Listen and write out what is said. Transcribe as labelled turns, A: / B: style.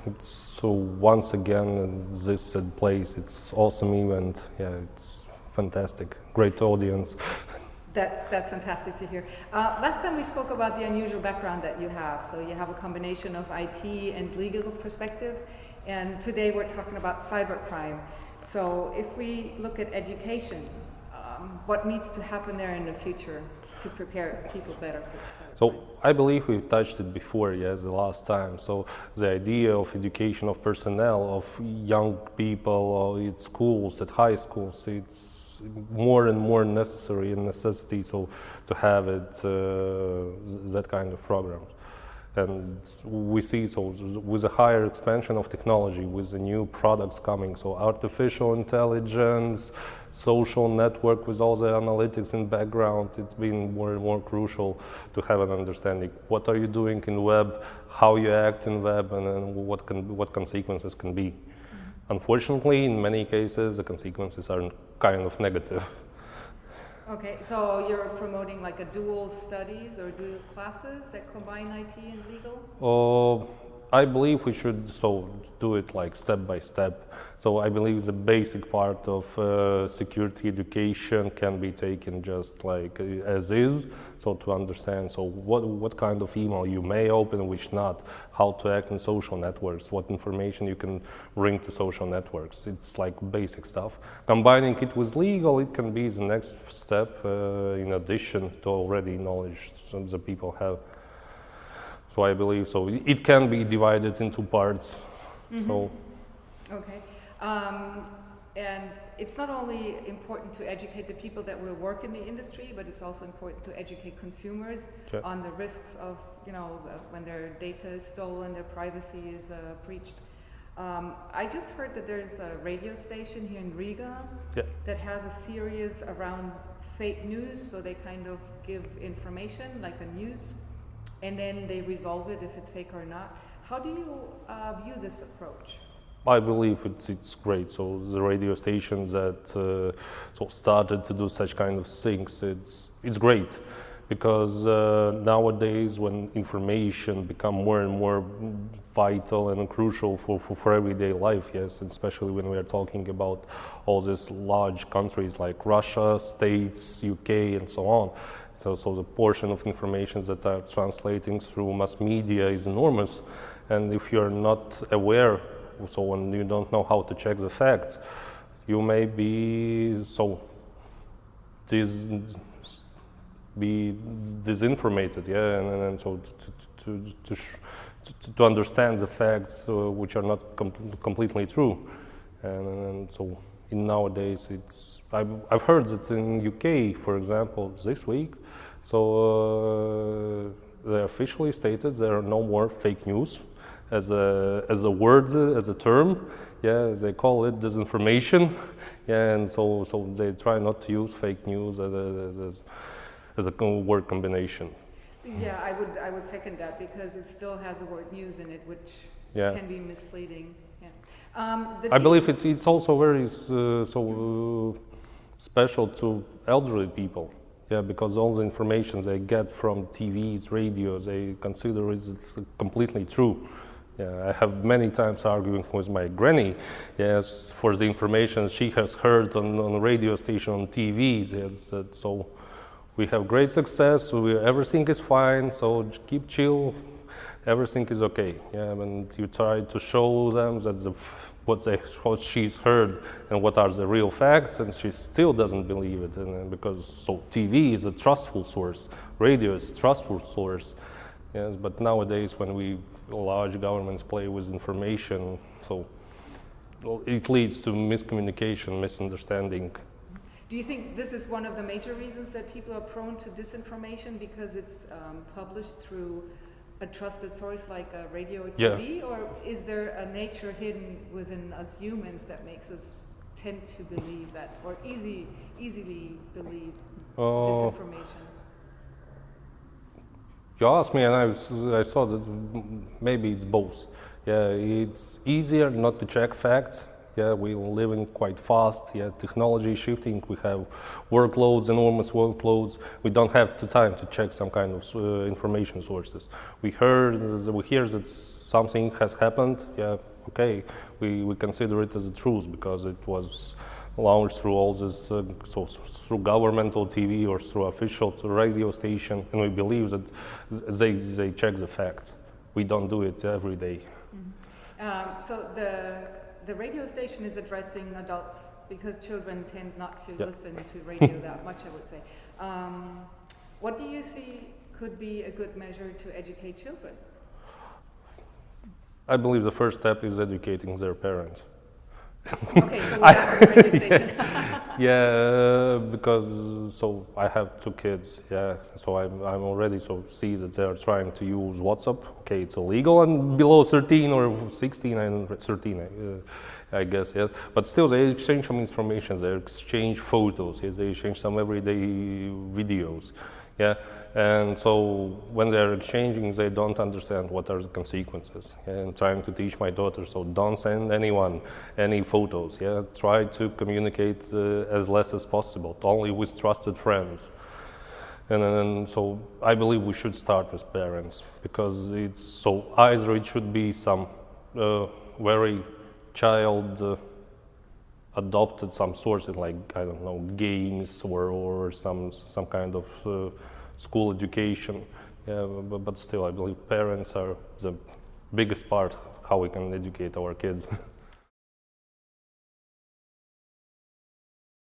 A: it's so once again this place. It's awesome event. Yeah, it's fantastic. Great audience.
B: That's fantastic to hear. Last time we spoke about the unusual background that you have. So you have a combination of IT and legal perspective, and today we're talking about cybercrime. So if we look at education, what needs to happen there in the future to prepare people better for cybercrime?
A: So I believe we've touched it before, yes, the last time. So the idea of education of personnel, of young people at schools, at high schools, it's more and more necessary and necessity so to have it that kind of programs. And we see so with a higher expansion of technology, with the new products coming, so artificial intelligence, social network with all the analytics in background, it's been more and more crucial to have an understanding. What are you doing in web, how you act in web, and what consequences can be. Unfortunately, in many cases, the consequences are kind of negative.
B: Okay, so you're promoting like a dual studies or dual classes that combine IT and legal?
A: I believe we should do it like step by step. So I believe the basic part of security education can be taken just like as is. So to understand, so what kind of email you may open, which not, how to act in social networks, what information you can bring to social networks. It's like basic stuff. Combining it with legal, it can be the next step in addition to already knowledge some the people have. So I believe so. It can be divided into parts. Mm-hmm. So.
B: Okay, and it's not only important to educate the people that will work in the industry, but it's also important to educate consumers on the risks of, when their data is stolen, their privacy is breached. I just heard that there's a radio station here in Riga that has a series around fake news. So they kind of give information like a news, and then they resolve it if it's fake or not. How do you view this approach?
A: I believe it's great. So the radio stations that started to do such kind of things, it's great, because nowadays when information become more and more vital and crucial for everyday life, yes, especially when we are talking about all these large countries like Russia, States, UK, and so on. So the portion of information that are translating through mass media is enormous, and if you're not aware, so when you don't know how to check the facts, you may be disinformated, and so to understand the facts which are not completely true, and so in nowadays I've heard that in UK, for example, this week, so they officially stated there are no more fake news as a word, as a term. Yeah, they call it disinformation. Yeah, and so they try not to use fake news as a word combination.
B: Yeah, I would second that, because it still has the word news in it, which can be misleading. Yeah.
A: I believe it's also very special to elderly people. Yeah, because all the information they get from TVs, radios, they consider it completely true. Yeah, I have many times arguing with my granny, yes, for the information she has heard on the radio station, on TVs. Yes, so we have great success. Everything is fine. So keep chill. Everything is okay. Yeah, and you try to show them that what she's heard and what are the real facts, and she still doesn't believe it. And because TV is a trustful source, radio is a trustful source. Yes, but nowadays when large governments play with information, so it leads to miscommunication, misunderstanding.
B: Do you think this is one of the major reasons that people are prone to disinformation, because it's published through a trusted source like a radio or TV, or is there a nature hidden within us humans that makes us tend to believe that, or easily believe disinformation?
A: You asked me, and I thought that maybe it's both. Yeah, it's easier not to check facts, Yeah, we're living quite fast. Yeah, technology is shifting. We have workloads, enormous workloads. We don't have the time to check some kind of information sources. We hear that something has happened. Yeah, okay. We consider it as a truth because it was launched through all this, through governmental TV or through official radio station, and we believe that they check the facts. We don't do it every day.
B: Mm-hmm. So the radio station is addressing adults because children tend not to listen to radio that much, I would say. What do you see could be a good measure to educate children?
A: I believe the first step is educating their parents.
B: Okay, so we're at the radio station.
A: Yeah, because I have 2 kids. Yeah, so I'm already see that they are trying to use WhatsApp. Okay, it's illegal and below 13 or 16 and 13, I guess. Yeah, but still they exchange some information. They exchange photos. Yeah, they exchange some everyday videos. Yeah, and so when they're exchanging, they don't understand what are the consequences. Yeah? And trying to teach my daughter, so don't send anyone any photos. Yeah, try to communicate as less as possible, only with trusted friends. And so I believe we should start with parents because it's either it should be some very child adopted some sources like, I don't know, games or some kind of school education. Yeah, but still I believe parents are the biggest part how we can educate our kids.